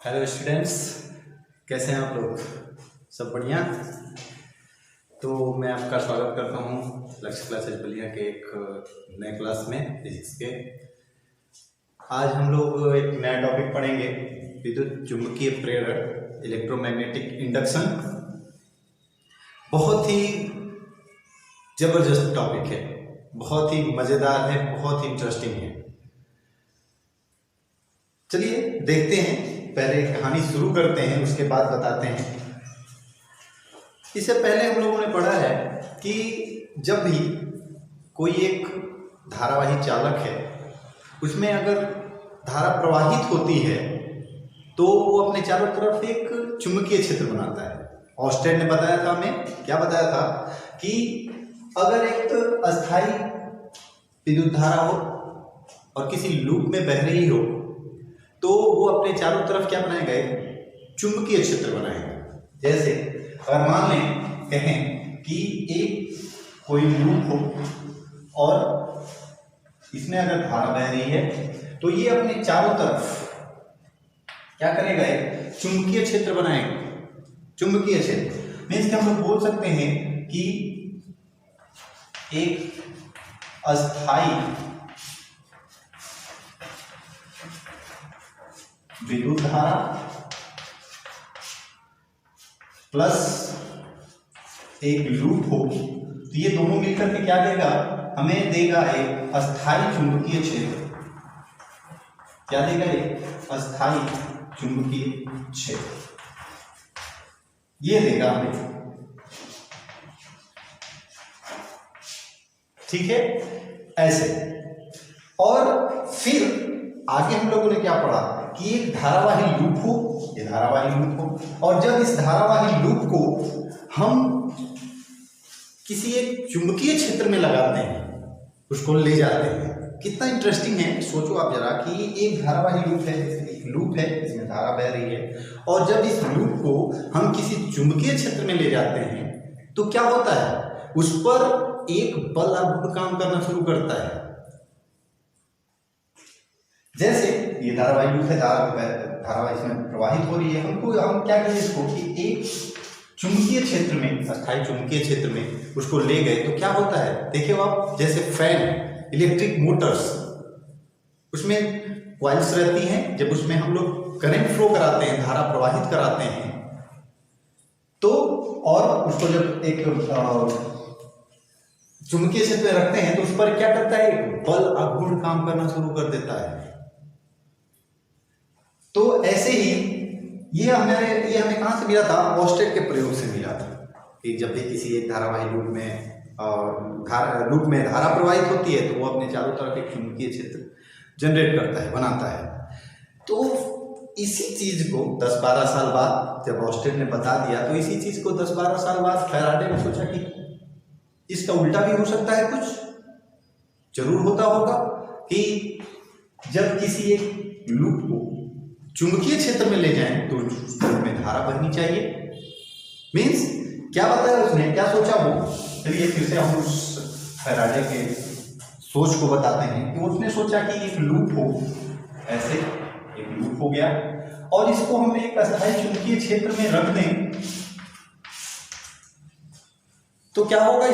Hello students, कैसे हैं आप लोग? सब बढ़िया। तो मैं आपका स्वागत करता हूं लक्ष्य क्लासेस बलिया के एक नए क्लास में फिजिक्स के। आज हम लोग एक नया टॉपिक पढ़ेंगे, विद्युत चुंबकीय प्रेरण, इलेक्ट्रोमैग्नेटिक इंडक्शन। बहुत ही जबरदस्त टॉपिक है, बहुत ही मज़ेदार है, बहुत ही इंटरेस्टिंग है। चलिए देखते हैं, पहले कहानी शुरू करते हैं, उसके बाद बताते हैं। इससे पहले हम लोगों ने पढ़ा है कि जब भी कोई एक धारावाही चालक है, उसमें अगर धारा प्रवाहित होती है तो वो अपने चारों तरफ एक चुंबकीय क्षेत्र बनाता है। ऑस्टेड ने बताया था, हमें क्या बताया था कि अगर एक अस्थाई विद्युत धारा हो और किसी लूप में बह रही हो तो वो अपने चारों तरफ क्या बनाएगा, एक चुंबकीय क्षेत्र बनाएगा। जैसे अगर मान लें, कहें कि एक कोई लूप हो और इसमें अगर धारा बह रही है तो ये अपने चारों तरफ क्या करेगा, एक चुंबकीय क्षेत्र बनाएगा। चुंबकीय क्षेत्र मीन्स कि हम लोग बोल सकते हैं कि एक अस्थाई विद्युत धारा प्लस एक लूप हो तो ये दोनों मिलकर के क्या देगा, हमें देगा एक अस्थाई चुंबकीय क्षेत्र। क्या देगा, एक अस्थाई चुंबकीय क्षेत्र, ये देगा हमें। ठीक है, ऐसे। और फिर आगे हम लोगों ने क्या पढ़ा कि एक धारावाही लूप हो, ये धारावाही लूप हो, और जब इस धारावाही लूप को हम किसी एक चुंबकीय क्षेत्र में लगाते हैं, उसको ले जाते हैं। कितना इंटरेस्टिंग है, सोचो आप जरा कि एक धारावाही लूप है, एक लूप है जिसमें धारा बह रही है, और जब इस लूप को हम किसी चुंबकीय क्षेत्र में ले जाते हैं तो क्या होता है, उस पर एक बल आघूर्ण काम करना शुरू करता है। जैसे ये धारावाही लूप है, धारा इसमें प्रवाहित हो रही है, हम क्या करें इसको कि एक चुंबकीय क्षेत्र में, अस्थाई चुंबकीय क्षेत्र में उसको ले गए तो क्या होता है, देखिए आप, जैसे फैन, इलेक्ट्रिक मोटर्स, उसमें कॉइल्स रहती हैं। जब उसमें हम लोग करंट फ्लो कराते हैं, धारा प्रवाहित कराते हैं, तो और उसको जब एक चुंबकीय क्षेत्र में रखते हैं तो उस पर क्या करता है, एक बल आघूर्ण काम करना शुरू कर देता है। तो ऐसे ही ये हमें कहां से मिला था, ऑस्टेड के प्रयोग से मिला था कि जब भी किसी एक धारावाही लूप में धारा प्रवाहित होती है तो वो अपने चारों तरफ एक चुंबकीय क्षेत्र जनरेट करता है, बनाता है। तो इसी चीज को 10-12 साल बाद जब ऑस्टेड ने बता दिया, तो इसी चीज को 10-12 साल बाद फैराडे ने सोचा कि इसका उल्टा भी हो सकता है, कुछ जरूर होता होगा कि जब किसी एक लूप को चुंबकीय क्षेत्र में ले जाएं तो उसमें धारा बहनी चाहिए। मीन्स क्या बताया उसने, क्या सोचा वो, चलिए फिर से हम उस फैराडे के सोच को बताते हैं कि उसने सोचा कि एक लूप हो, ऐसे एक लूप हो गया और इसको हम एक अस्थाई चुंबकीय क्षेत्र में रख दें तो क्या होगा,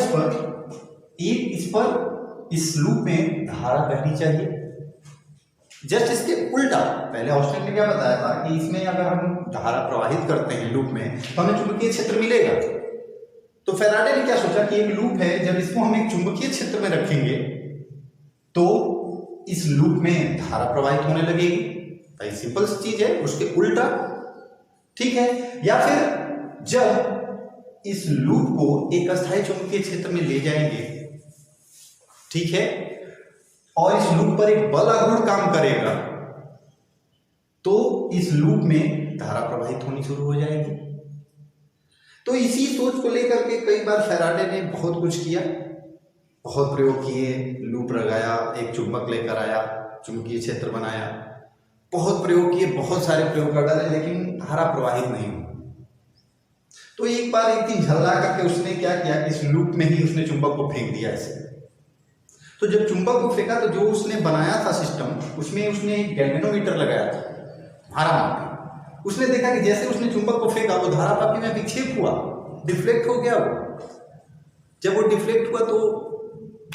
इस लूप में धारा बहनी चाहिए। जस्ट इसके उल्टा पहले ऑस्टेड ने क्या बताया था कि इसमें अगर हम धारा प्रवाहित करते हैं लूप में तो हमें चुंबकीय क्षेत्र मिलेगा। तो फैराडे ने क्या सोचा कि एक लूप है, जब इसको हम एक चुंबकीय क्षेत्र में रखेंगे तो इस लूप में धारा प्रवाहित होने लगेगी। भाई सिंपल सी चीज है, उसके उल्टा। ठीक है, या फिर जब इस लूप को एक अस्थाई चुंबकीय क्षेत्र में ले जाएंगे, ठीक है, और इस लूप पर एक बल आघूर्ण काम करेगा तो इस लूप में धारा प्रवाहित होनी शुरू हो जाएगी। तो इसी सोच को लेकर के कई बार फैराडे ने बहुत कुछ किया, बहुत प्रयोग किए, लूप लगाया, एक चुंबक लेकर आया, चुंबकीय क्षेत्र बनाया, बहुत प्रयोग किए, बहुत सारे प्रयोग कर डाले, लेकिन धारा प्रवाहित नहीं हुई। तो एक बार एक दिन झल्ला करके उसने क्या किया कि इस लूप में ही उसने चुंबक को फेंक दिया ऐसे। तो जब चुंबक को फेंका तो जो उसने बनाया था सिस्टम, उसमें उसने एक गैल्वेनोमीटर लगाया था, धारा मापने। उसने देखा कि जैसे उसने चुंबक को फेंका वो धारावाही में विक्षेप हुआ, डिफ्लेक्ट हो गया वो। जब वो डिफ्लेक्ट हुआ तो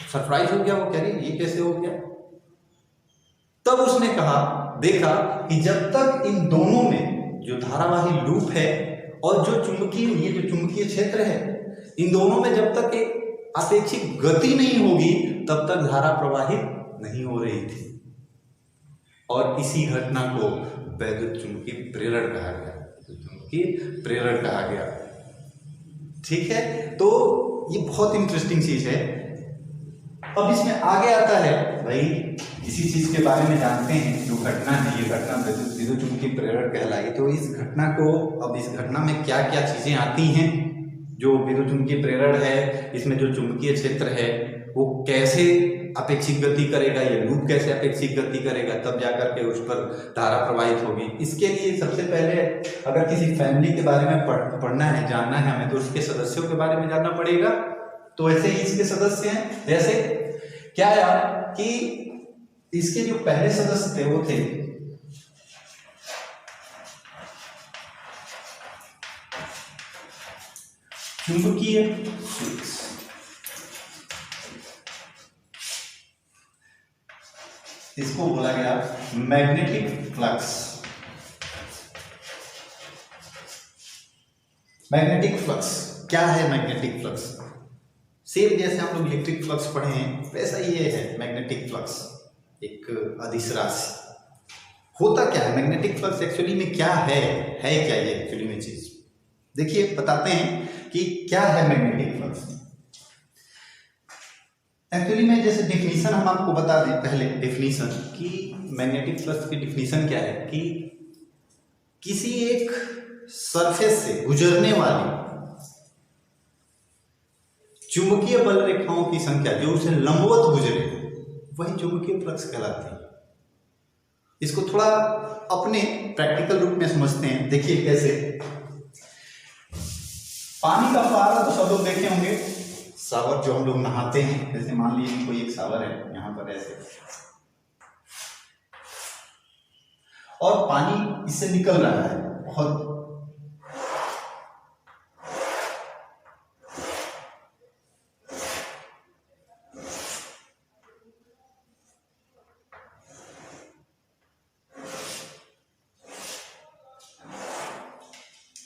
सरप्राइज हो गया वो, कह रही ये कैसे हो गया। तब उसने कहा, देखा कि जब तक इन दोनों में जो धारावाही लूप है और जो चुंबकीय, ये जो चुंबकीय क्षेत्र है, इन दोनों में जब तक एक अपेक्षित गति नहीं होगी तब तक धारा प्रवाहित नहीं हो रही थी। और इसी घटना को वैद्युत चुंबकीय प्रेरण कहा गया, चुंबकीय प्रेरण कहा गया। ठीक है, तो ये बहुत इंटरेस्टिंग चीज है। अब इसमें आगे आता है भाई, इसी चीज के बारे में जानते हैं, जो घटना है, ये घटना विद्युत चुंबकीय प्रेरण कहलाई। तो इस घटना को, अब इस घटना में क्या क्या चीजें आती हैं, जो विद्युत चुंबकीय प्रेरण है, इसमें जो चुंबकीय क्षेत्र है वो कैसे अपेक्षित गति करेगा, ये लूप कैसे अपेक्षित गति करेगा, तब जाकर के उस पर धारा प्रवाहित होगी। इसके लिए सबसे पहले अगर किसी फैमिली के बारे में पढ़ना है, जानना है हमें, तो उसके सदस्यों के बारे में जानना पड़ेगा। तो ऐसे ही इसके सदस्य हैं, जैसे क्या यार कि इसके जो पहले सदस्य थे वो थे चुंबकीय फ्लक्स। इसको बोला गया मैग्नेटिक फ्लक्स। मैग्नेटिक फ्लक्स क्या है? मैग्नेटिक फ्लक्स सेम जैसे हम लोग इलेक्ट्रिक फ्लक्स पढ़े हैं वैसा ये है मैग्नेटिक फ्लक्स, एक अदिश राशि। होता क्या है मैग्नेटिक फ्लक्स एक्चुअली में, क्या है क्या ये एक्चुअली में चीज? देखिए बताते हैं कि क्या है मैग्नेटिक फ्लक्स। एक्चुअली में जैसे डिफिनीशन हम आपको बता दें, पहले डिफिनीशन कि मैग्नेटिक फ्लक्स की डिफिनीशन क्या है कि किसी एक सरफेस से गुजरने वाली चुंबकीय बल रेखाओं की संख्या जो उसे लंबवत गुजरे वही चुंबकीय फ्लक्स कहलाती है। इसको थोड़ा अपने प्रैक्टिकल रूप में समझते हैं। देखिए कैसे, पानी का फव्वारा तो सब लोग देखे होंगे, शावर जो हम लोग नहाते हैं, जैसे मान लीजिए कोई एक शावर है यहाँ पर ऐसे, और पानी इससे निकल रहा है बहुत,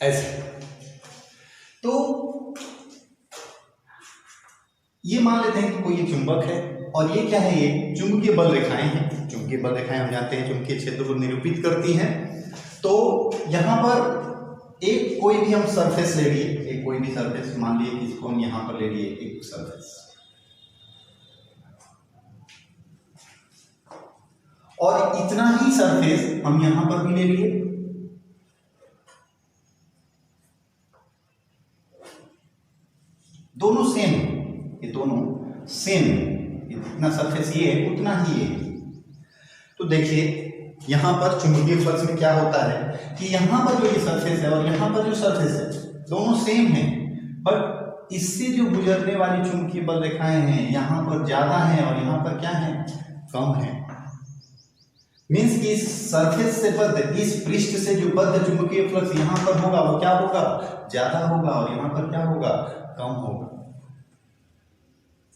ऐसे। तो ये मान लेते हैं कि कोई एक चुंबक है और ये क्या है, ये चुंबकीय बल रेखाएं हैं। चुंबकीय बल रेखाएं हम जानते हैं चुंबकीय क्षेत्र को निरूपित करती हैं। तो यहां पर एक कोई भी हम सरफेस ले लिए, एक कोई भी सरफेस मान लिए, इसको हम यहां पर ले लिए एक सरफेस, और इतना ही सरफेस हम यहां पर भी ले लिए, दोनों सेम, ये दोनों सेम, इतना सरफेस ये है उतना ही ये। तो देखिए यहां पर चुंबकीय फ्लक्स में क्या होता है कि यहां पर जो ये सरफेस है और यहां पर जो सरफेस है दोनों सेम है, बट इससे जो गुजरने वाली चुंबकीय बल रेखाएं हैं यहां पर ज्यादा है और यहां पर क्या है, कम है। मीन्स कि इस सरफेस से बद्ध, इस पृष्ठ से जो बद्ध चुंबकीय फ्लक्स यहां पर होगा वो क्या होगा, ज्यादा होगा, और यहां पर क्या होगा, कम होगा।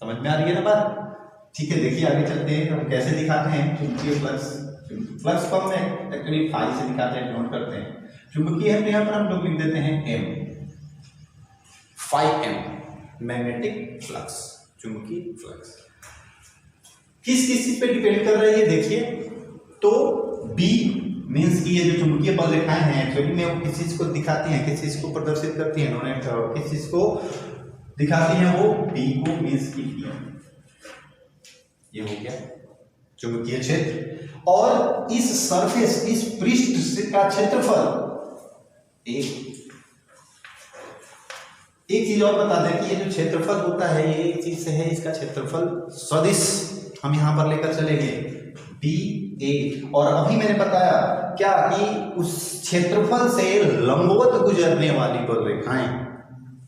समझ में आ रही है ना बात? ठीक है, देखिए आगे चलते हैं। हम कैसे दिखाते हैं चुंबकीय फ्लक्स? फ्लक्स को हम एक्चुअली फाई से दिखाते हैं, नोट करते हैं। चुंबकीय है तो यहाँ पर हम लोग लिख देते हैं M, phi M, magnetic flux, चुंबकीय फ्लक्स। किस चीज पे डिपेंड कर रही है देखिए, तो बी मीन्स की ये जो चुंबकीय बल रेखाएं हैं एक्चुअली में वो किस चीज को दिखाती हैं, किस चीज को प्रदर्शित करती हैं, उन्होंने किस चीज को दिखाती हैं, वो बी को मीन्स की ये हो गया चुंबकीय क्षेत्र। और इस सरफेस, इस पृष्ठ का क्षेत्रफल एक चीज और बता दें कि ये जो क्षेत्रफल होता है ये एक चीज से है, इसका क्षेत्रफल सदिश हम यहां पर लेकर चलेंगे बी ए। और अभी मैंने बताया क्या कि उस क्षेत्रफल से लंबवत गुजरने वाली बल रेखाएं,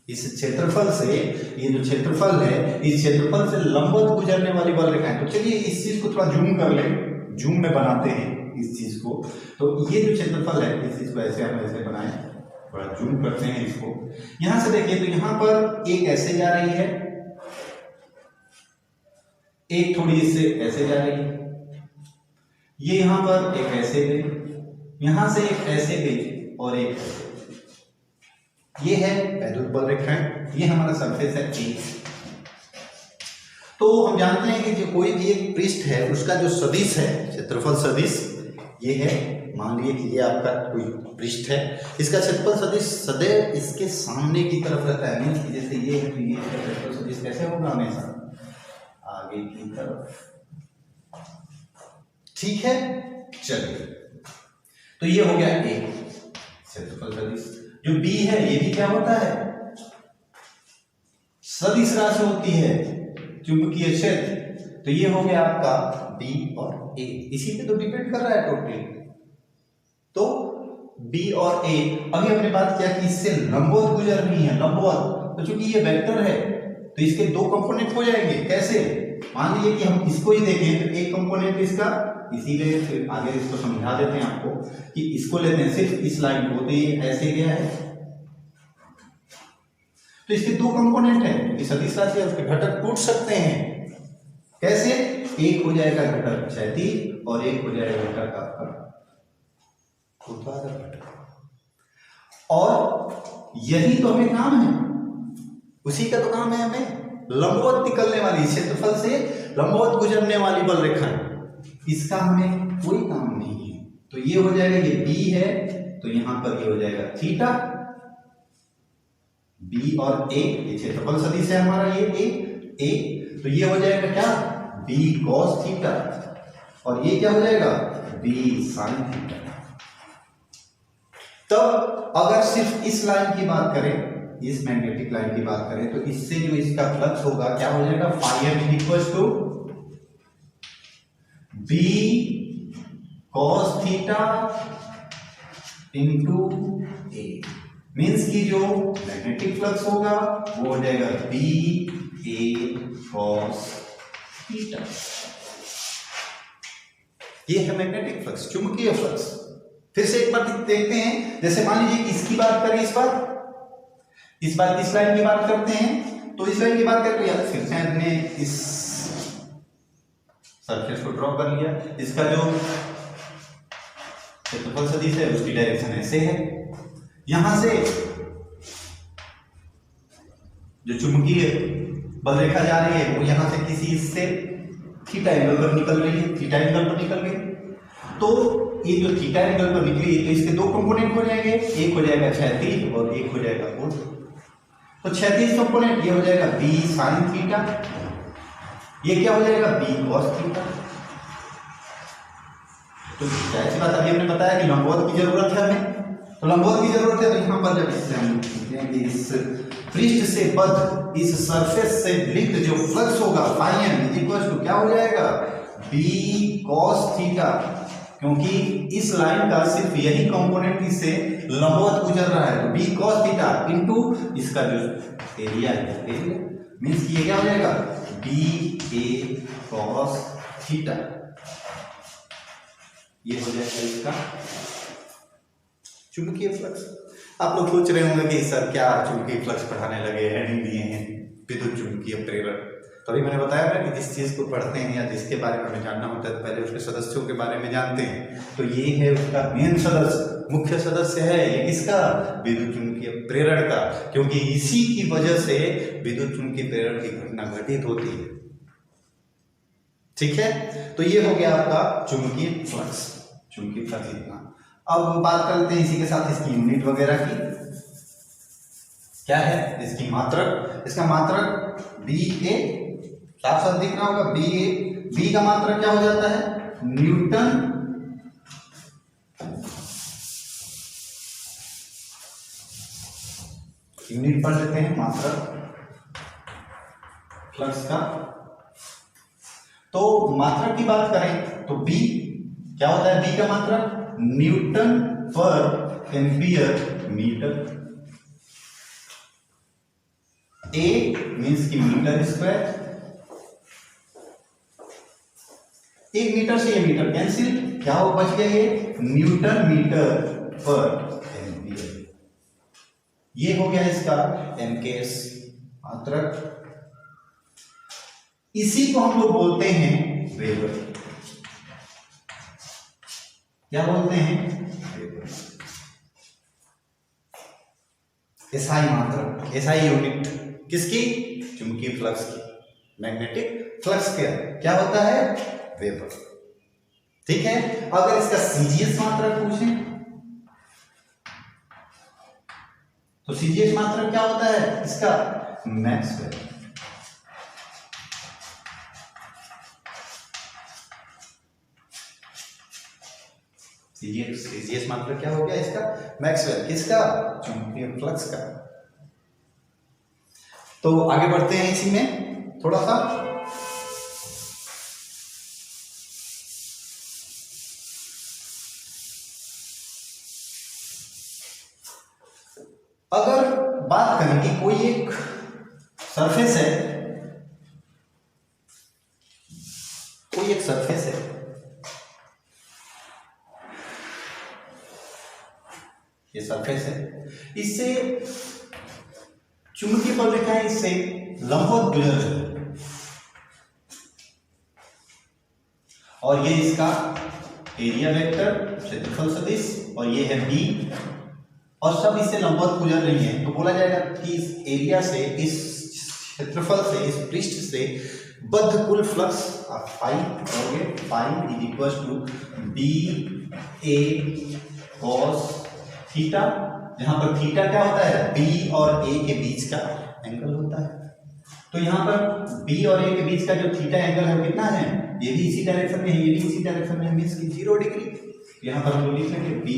इस क्षेत्रफल से, ये जो क्षेत्रफल है इस क्षेत्रफल से लंबवत गुजरने वाली बल रेखाएं। तो चलिए इस चीज को थोड़ा जूम कर ले, जूम में बनाते हैं। इस चीज को। तो ये जो क्षेत्रफल है इस चीज को ऐसे हम ऐसे बनाए, थोड़ा जूम करते हैं इसको। यहां से देखिए तो यहां पर एक ऐसे जा रही है, एक थोड़ी इससे ऐसे जा रही है, ये यहां पर एक ऐसे गई, यहां से एक ऐसे गई और एक ऐसे। ये है वैद्युत बल रेखाएं, ये हमारा सरफेस है ए। तो हम जानते हैं कि जो कोई भी एक पृष्ठ है उसका जो सदिश है, क्षेत्रफल सदिश ये है। मान लीजिए कि ये आपका कोई पृष्ठ है, इसका क्षेत्रफल सदिश सदैव इसके सामने की तरफ रहता है। मीन्स कि जैसे ये है तो ये क्षेत्रफल सदिश कैसे होगा, हमेशा आगे की तरफ। ठीक है, चलिए तो ये हो गया ए क्षेत्रफल सदिश। जो बी है ये भी क्या होता है, सदिश राशि होती है, चुंबकीय क्षेत्र। तो ये हो गया आपका बी और ए, इसी पे तो डिपेंड कर रहा है टोटली। तो बी और ए, अभी हमने बात किया कि इससे लंबवत गुजर रही है, लंबवत। तो चूंकि ये वेक्टर है तो इसके दो कंपोनेंट हो जाएंगे। कैसे, मान लीजिए कि हम इसको ही देखें तो एक कंपोनेंट इसका, इसीलिए फिर आगे इसको समझा देते हैं आपको कि इसको लेते हैं सिर्फ इस लाइन को, तो ये ऐसे गया है तो इसके दो कंपोनेंट हैं, ये सदिश राशि है, उसके घटक टूट सकते हैं। कैसे, एक हो जाएगा घटक क्षैतिज और एक हो जाएगा घटक आपका ऊर्ध्वाधर घटक। और यही तो हमें काम है, उसी का तो काम है हमें लंबवत निकलने वाली, क्षेत्रफल से लंबवत गुजरने वाली बल रेखा, इसका हमें कोई काम नहीं है। तो ये हो जाएगा, ये बी है तो यहां पर ये हो जाएगा थीटा, बी और ए, ये क्षेत्रफल सदिश है हमारा, ये ए, तो ये हो जाएगा क्या, बी कॉस थीटा, और ये क्या हो जाएगा, बी साइन थीटा। तब अगर सिर्फ इस लाइन की बात करें, इस मैग्नेटिक लाइन की बात करें, तो इससे जो इसका फ्लक्स होगा क्या हो जाएगा, phi M equals to B cos theta into A. Means की जो मैग्नेटिक फ्लक्स होगा वो हो जाएगा बी ए कॉस थीटा। ये है मैग्नेटिक फ्लक्स, चुंबकीय फ्लक्स। फिर से एक बार देखते हैं, जैसे मान लीजिए इसकी बात करें, इस बार इस लाइन की बात करते हैं, तो इस लाइन की बात करें तो यार फिर से हमने इस सरफेस को ड्रॉ कर लिया, इसका जो क्षेत्रफल सदिश है उसकी डायरेक्शन ऐसे है, यहां से जो चुंबकीय बल रेखा जा रही है वो यहां से किसी इससे थीटा एंगल पर निकल रही है, थीटा एंगल पर निकल गई। तो ये जो थीटा एंगल पर निकली है तो इसके दो कंपोनेंट हो जाएंगे, एक हो जाएगा क्षैतिज और एक हो जाएगा ऊर्ध्व। तो क्षैतिज कंपोनेंट ये हो जाएगा बी साइन थीटा, ये क्या हो जाएगा, बी कॉस थीटा। तो जाहिर सी बात, अभी हमने बताया कि लंबवत की जरूरत है हमें, तो लंबवत की जरूरत है, तो यहाँ पर जब इससे हम लिखते हैं कि इस पृष्ठ से बद्ध इस सरफेस से लिंक जो फ्लक्स होगा फाई एम इक्वल टू क्या हो जाएगा, बी कॉस थीटा, क्योंकि इस लाइन का सिर्फ यही कंपोनेंट इससे लंबवत गुजर रहा है, तो बी कॉस थीटा इनटू इसका जो एरिया है, एरिया मींस कि ये क्या हो जाएगा, बी ए कॉस थीटा। ये हो जाएगा इसका चुंबकीय फ्लक्स। आप लोग सोच रहे होंगे कि सर क्या चुंबकीय फ्लक्स पढ़ाने लगे, हेडिंग दिए हैं विद्युत चुंबकीय प्रेरण। तो अभी मैंने बताया ना कि जिस चीज़ को पढ़ते हैं या जिसके बारे में हमें जानना होता है तो पहले उसके सदस्यों के बारे में जानते हैं। तो ये है उसका मेन सदस्य, मुख्य सदस्य है ये किसका, विद्युत चुंबकीय प्रेरण का, क्योंकि इसी की वजह से विद्युत चुंबकीय प्रेरण की घटना घटित होती है। ठीक है, तो ये हो गया आपका चुंबकीय फ्लक्स, चुंबकीय फ्लक्स इतना। अब बात करते हैं इसी के साथ इसकी यूनिट वगैरह की, क्या है इसकी मात्रक। इसका मात्रक बी ए, साफ साफ दिख रहा होगा, बी ए, बी का मात्रक क्या हो जाता है, न्यूटन यूनिट पढ़ लेते हैं मात्रक फ्लक्स का। तो मात्रक की बात करें तो बी क्या होता है, बी का मात्रक न्यूटन पर एम्पियर मीटर, ए मीन्स की मीटर स्क्वायर, 1 मीटर से ये मीटर कैंसिल, क्या हो बच गया ये न्यूटन मीटर पर एम्पियर। ये हो गया इसका एमकेएस मात्रक। इसी को हम लोग बोलते हैं वेबर। क्या बोलते हैं? वेबर। एसआई मात्रक, एसआई यूनिट किसकी? चुंबकीय फ्लक्स की, मैग्नेटिक फ्लक्स का क्या होता है? वेबर। ठीक है। अगर इसका सीजीएस मात्रक पूछें तो सीजीएस मात्रक क्या होता है इसका? मैक्सवेल। सीजीएस मात्रक क्या हो गया इसका? मैक्सवेल। किसका? चुंबकीय फ्लक्स का। तो आगे बढ़ते हैं इसी में थोड़ा सा। अगर बात करें कि कोई एक सरफेस है, कोई एक सरफेस है, ये सरफेस है, इससे चुंबकीय बल रेखाएं इससे लंबवत गुजर रही है और ये इसका एरिया वेक्टर क्षेत्रफल सदिश और ये है बी और सब इससे लंबवत गुजर रही है। तो बोला जाएगा कि इस एरिया से, इस क्षेत्रफल से, इस पृष्ठ से बद्ध कुल फ्लक्स फाई हो गए। Phi is equal to B A cos theta, जहां पर थीटा क्या होता है? बी और ए के बीच का एंगल होता है। तो यहाँ पर बी और ए के बीच का जो थीटा एंगल है वो कितना है? ये भी इसी डायरेक्शन में है, ये भी इसी डायरेक्शन में है, मींस की 0 डिग्री। यहाँ पर हम लोग लिख लेंगे बी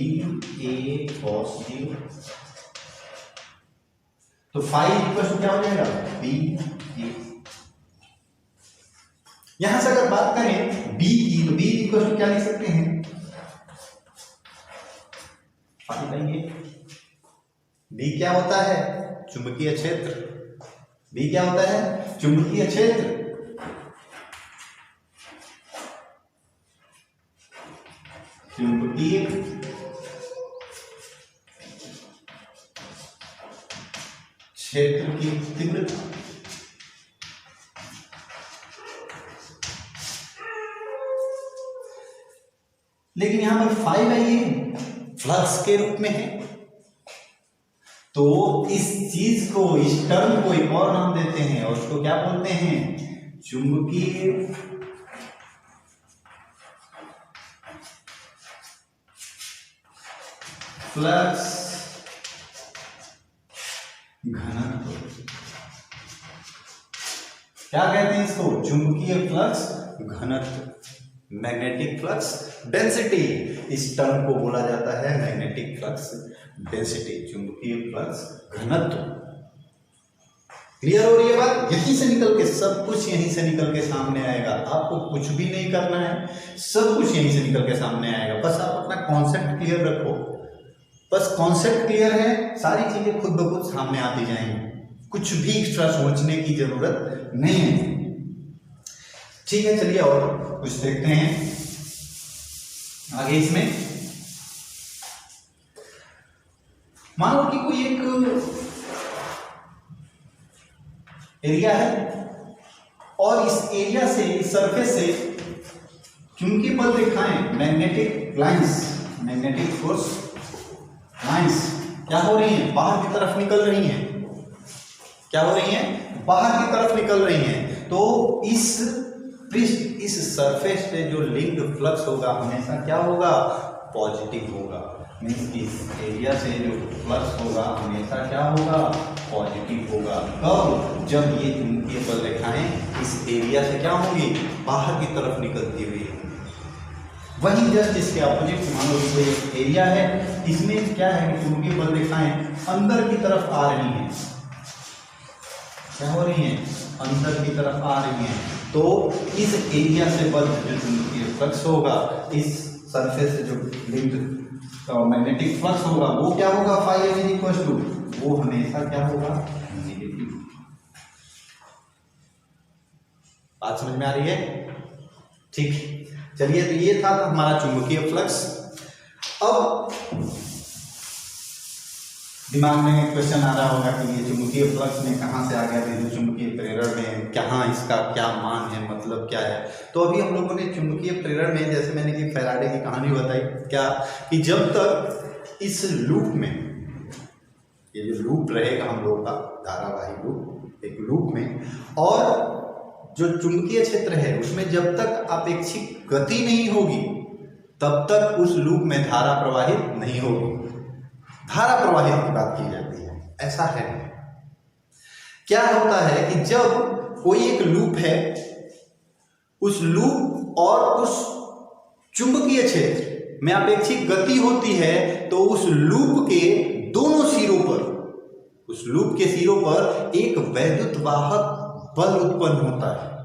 ए कॉस 0। तो फाई इक्वल टू क्या हो जाएगा? बी ए। यहां से अगर बात करें बी की, तो बी इक्वल टू क्या लिख सकते हैं? बी क्या होता है? चुंबकीय क्षेत्र। बी क्या होता है? चुंबकीय क्षेत्र। चुंबकीय क्षेत्र की तीव्रता। लेकिन यहां पर फाइव है, ये फ्लक्स के रूप में है, तो इस चीज को, इस टर्म को एक और नाम देते हैं और उसको क्या बोलते हैं? चुंबकीय फ्लक्स घनत्व। क्या कहते हैं इसको? चुंबकीय फ्लक्स घनत्व, मैग्नेटिक फ्लक्स डेंसिटी। इस टर्म को बोला जाता है मैग्नेटिक फ्लक्स डेंसिटी, चुंबकीय फ्लक्स घनत्व। क्लियर हो रही है बात? यहीं से निकल के, सब कुछ यहीं से निकल के सामने आएगा। आपको कुछ भी नहीं करना है, सब कुछ यहीं से निकल के सामने आएगा। बस आप अपना कॉन्सेप्ट क्लियर रखो, बस कॉन्सेप्ट क्लियर है, सारी चीजें खुद ब खुद सामने आती जाएंगी। कुछ भी एक्स्ट्रा सोचने की जरूरत नहीं है। ठीक है, चलिए और कुछ देखते हैं आगे इसमें। मान लो कि कोई एक एरिया है और इस एरिया से, इस सरफेस से चुंबकीय बल रेखाएं, magnetic lines, magnetic force lines क्या हो रही हैं? बाहर की तरफ निकल रही हैं। क्या हो रही हैं? बाहर की तरफ निकल रही हैं। तो इस पृष्ठ, इस सरफेस पे जो लिंक्ड फ्लक्स होगा हमेशा क्या होगा? पॉजिटिव होगा। मीन्स इस एरिया से जो फ्लक्स होगा हमेशा क्या होगा? पॉजिटिव होगा। कब? जब ये चुंबकीय बल रेखाएं इस एरिया से क्या होंगी? बाहर की तरफ निकलती हुई। वहीं जस्ट इसके अपोजिट, मान लो कोई एक एरिया है, इसमें क्या है कि चुंबकीय बल रेखाएं अंदर की तरफ आ रही हैं। क्या हो रही हैं? अंदर की तरफ आ रही हैं। तो इस एरिया से बद्ध जो चुंबकीय फ्लक्स होगा, इस सरफेस से जो लिंक्ड मैग्नेटिक फ्लक्स होगा वो क्या होगा? फाई इज इक्वल टू, वो हमेशा क्या होगा? नेगेटिव। बात समझ में आ रही है? ठीक। चलिए, तो ये था हमारा चुंबकीय फ्लक्स। अब दिमाग में क्वेश्चन आ रहा होगा कि ये चुंबकीय फ्लक्स में कहाँ से आ गया, विद्युत चुंबकीय प्रेरण में कहाँ इसका क्या मान है, मतलब क्या है। तो अभी हम लोगों ने चुंबकीय प्रेरण में, जैसे मैंने कि फैराडे की कहानी बताई, क्या कि जब तक इस लूप में, ये जो लूप रहेगा हम लोगों का धारावाही लूप, एक लूप में, और जो चुंबकीय क्षेत्र है उसमें जब तक अपेक्षित गति नहीं होगी तब तक उस लूप में धारा प्रवाहित नहीं होगी। धारा प्रवाहित की बात की जाती है, ऐसा है। क्या होता है कि जब कोई एक लूप है, उस लूप और उस चुंबकीय क्षेत्र में अपेक्षित गति होती है, तो उस लूप के दोनों सिरों पर, उस लूप के सिरों पर एक वैद्युत वाहक बल उत्पन्न होता है।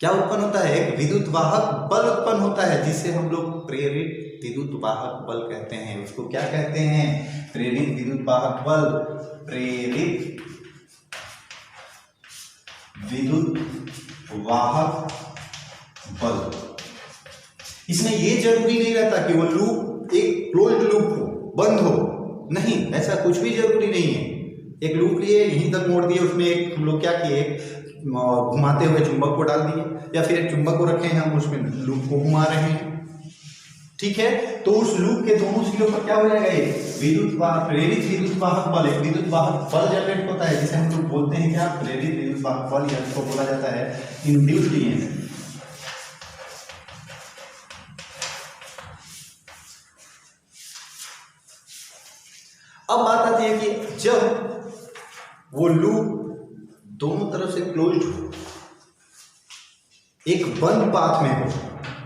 क्या उत्पन्न होता है? एक विद्युत वाहक बल उत्पन्न होता है, जिसे हम लोग प्रेरित विद्युत वाहक बल कहते हैं। उसको क्या कहते हैं? प्रेरित विद्युत वाहक बल। प्रेरित विद्युत वाहक बल। इसमें यह जरूरी नहीं रहता कि वो लूप एक क्लोज्ड लूप हो, बंद हो, नहीं, ऐसा कुछ भी जरूरी नहीं है। एक लूप लिए, यहीं तक मोड़ दिए, उसमें एक हम लोग क्या किए, घुमाते हुए चुंबक को डाल दिए, या फिर एक चुंबक को रखे हैं हम, उसमें लूप को घुमा रहे हैं, ठीक है। तो उस लूप के दोनों सिरों पर क्या हो जाएगा? एक विद्युत वाहक, प्रेरित विद्युत वाहक बल, एक विद्युत वाहक बल जनरेट होता है, जिसे हम लोग बोलते हैं क्या? प्रेरित विद्युत वाहक बल, या इसको बोला जाता है इंड्यूस्ड ईएमएफ। अब बात आती है कि जब वो लूप दोनों तरफ से क्लोज्ड हो, एक बंद पाथ में हो,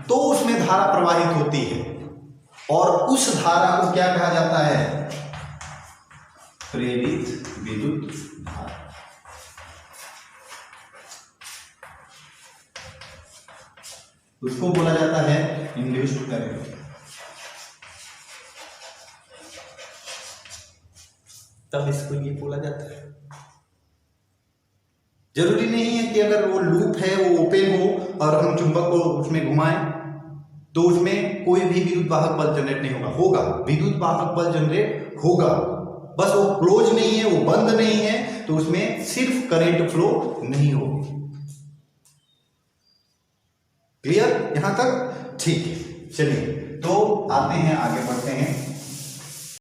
तो उसमें धारा प्रवाहित होती है, और उस धारा को क्या कहा जाता है? प्रेरित विद्युत धारा। उसको बोला जाता है इंड्यूस्ड करंट। तब इसको ये बोला जाता है। जरूरी नहीं है कि अगर वो लूप है वो ओपन हो और हम चुंबक को उसमें घुमाएं तो उसमें कोई भी विद्युत वाहक बल जनरेट नहीं होगा। होगा, विद्युत वाहक बल जनरेट होगा, बस वो क्लोज नहीं है, वो बंद नहीं है, तो उसमें सिर्फ करंट फ्लो नहीं होगी। क्लियर यहां तक? ठीक है, चलिए तो आते हैं, आगे बढ़ते हैं।